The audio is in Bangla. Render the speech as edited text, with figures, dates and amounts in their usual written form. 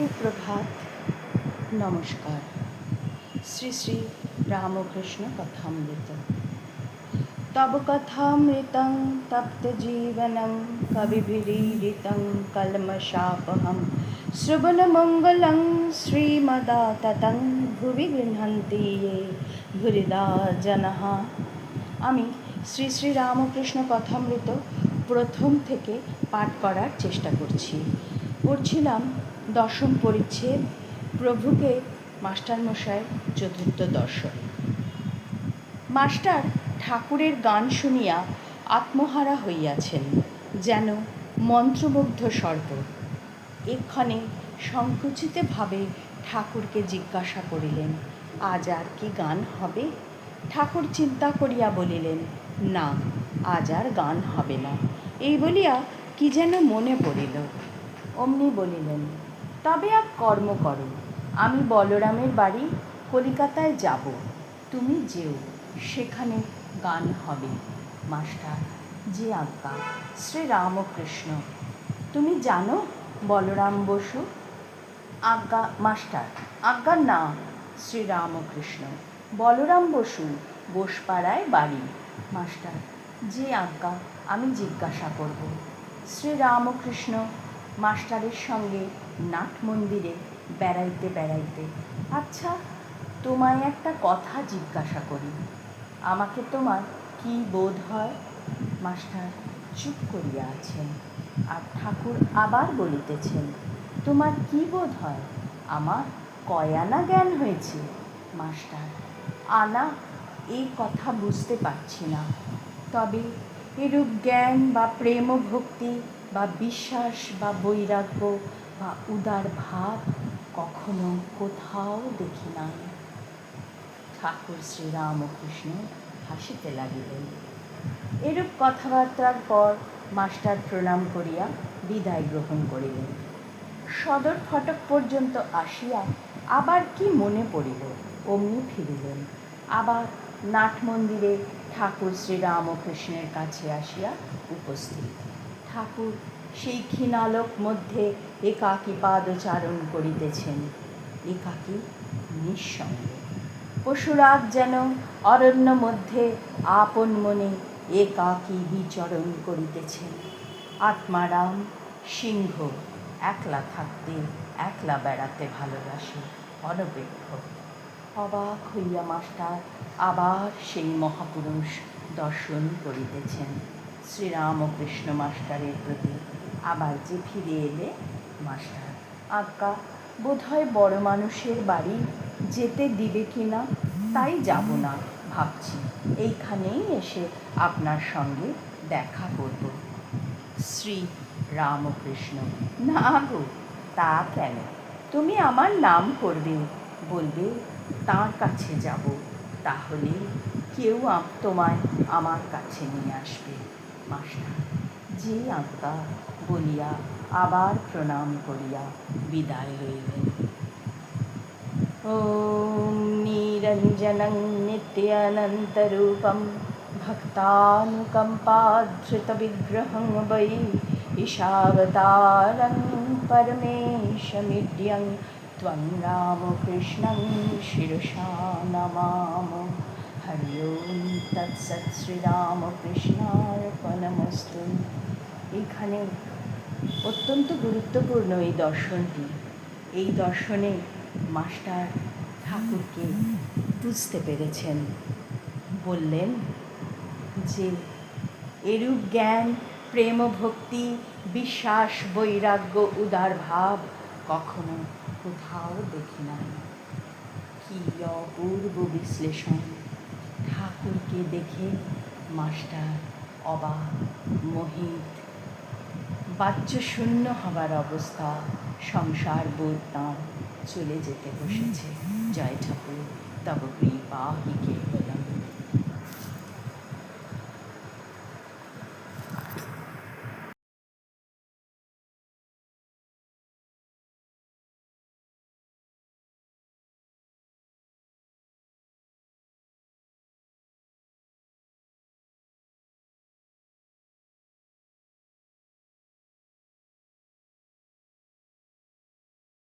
সুপ্রভাত, নমস্কার। শ্রী শ্রী রামকৃষ্ণ কথামৃত। তব কথামৃতং তপ্ত জীবনং কবিভিरीडितं কলমশাপহম শ্রবণমঙ্গলং শ্রীমদাততং ভুবি গৃহন্তি ये ভুরিদা জনঃ। আমি শ্রী শ্রী রামকৃষ্ণ কথামৃত প্রথম থেকে পাঠ করার চেষ্টা করছি। পড়ছিলাম দশম পরিচ্ছেদ, প্রভুকে মাস্টারমশাই চতুর্থ দর্শন। মাস্টার ঠাকুরের গান শুনিয়া আত্মহারা হইয়াছেন, যেন মন্ত্রমুগ্ধ সর্প। এক্ষণে সংকুচিতভাবে ঠাকুরকে জিজ্ঞাসা করিলেন, আজ আর কি গান হবে? ঠাকুর চিন্তা করিয়া বলিলেন, না, আজ আর গান হবে না। এই বলিয়া কি যেন মনে পড়িল। অমনি বলিলেন, তবে এক কর্ম করো, আমি বলরামের বাড়ি কলিকাতায় যাব, তুমি যেও, সেখানে গান হবে। মাস্টার, যে আজ্ঞা। শ্রী রামকৃষ্ণ, তুমি জানো বলরাম বসু? আজ্ঞা। মাস্টার, আজ্ঞা না। শ্রী রামকৃষ্ণ, বলরাম বসু বোসপাড়ায় বাড়ি। মাস্টার, যে আজ্ঞা, আমি জিজ্ঞাসা করব। শ্রী রামকৃষ্ণ মাস্টারের সঙ্গে নাট মন্দিরে বেড়াইতে বেড়াইতে, আচ্ছা, তোমায় একটা কথা জিজ্ঞাসা করি, আমাকে তোমার কি বোধ হয়? মাস্টার চুপ করিয়া আছেন, আর ঠাকুর আবার বলিতেছেন, তোমার কি বোধ হয়? আমার কয় আনা জ্ঞান হয়েছে? মাস্টার, আনা এই কথা বুঝতে পারছি না, তবে এরূপ জ্ঞান বা প্রেম ভক্তি বা বিশ্বাস বা বৈরাগ্য বা উদার ভাব কখনো কোথাও দেখি নাই। ঠাকুর শ্রীরামকৃষ্ণ হাসিতে লাগিলেন। এরূপ কথাবার্তার পর মাস্টার প্রণাম করিয়া বিদায় গ্রহণ করিলেন। সদর ফটক পর্যন্ত আসিয়া আবার কি মনে পড়িল, অমনি ফিরিলেন। আবার নাট মন্দিরে ঠাকুর শ্রীরামকৃষ্ণের কাছে আসিয়া উপস্থিত। ঠাকুর সেই ক্ষীণালোক মধ্যে একাকী পাদচারণ করিতেছেন, একাকী, নিঃসঙ্গ। পশুরাগ যেন অরণ্য মধ্যে আপন মনে একাকী বিচরণ করিতেছেন। আত্মারাম সিংহ একলা থাকতে, একলা বেড়াতে ভালোবাসে, অনপেক্ষ। অবাক হইয়া মাস্টার আবার সেই মহাপুরুষ দর্শন করিতেছেন। শ্রীরামকৃষ্ণ মাস্টারের প্রতি আবার যে ফিরে এলে, মাস্টার, আজ্ঞা, বোধহয় বড় মানুষের বাড়ি যেতে দিবে কি না, তাই যাব না ভাবছি, এইখানেই এসে আপনার সঙ্গে দেখা করব। শ্রী রামকৃষ্ণ, না গো, তা কেন? তুমি আমার নাম করবে, বলবে তাঁর কাছে যাব, তাহলে কেউ তোমায় আমার কাছে নিয়ে আসবে। মাস্টার, যে আজ্ঞা বলিয়া আবার প্রণাম করিয়া বিদায় লইলেন। ওম নিরঞ্জনং নিত্যানন্তরূপম ভক্তানুকম্পাধৃতবিগ্রহং বৈ ঈশাবতারং পরমেশমিড্যং ত্বং রামকৃষ্ণং শিরসা নমামো। হরি ওম তৎসৎ। শ্রীরামকৃষ্ণার্পণমস্তু। এইখানে অত্যন্ত গুরুত্বপূর্ণ এই দর্শনটি। এই দর্শনে মাস্টার ঠাকুরকে বুঝতে পেরেছেন। বললেন যে এরূপ জ্ঞান, প্রেম ভক্তি, বিশ্বাস, বৈরাগ্য, উদার ভাব কখনো কোথাও দেখি নাই। কি অপূর্ব বিশ্লেষণ! ঠাকুরকে দেখে মাস্টার অবাক, মোহিত, বাচ্যশূন্য হবার অবস্থা, সংসার বোধ তাঁর চলে যেতে বসেছে। জয় ঠাকুর, তব কৃপা হি কেবলম।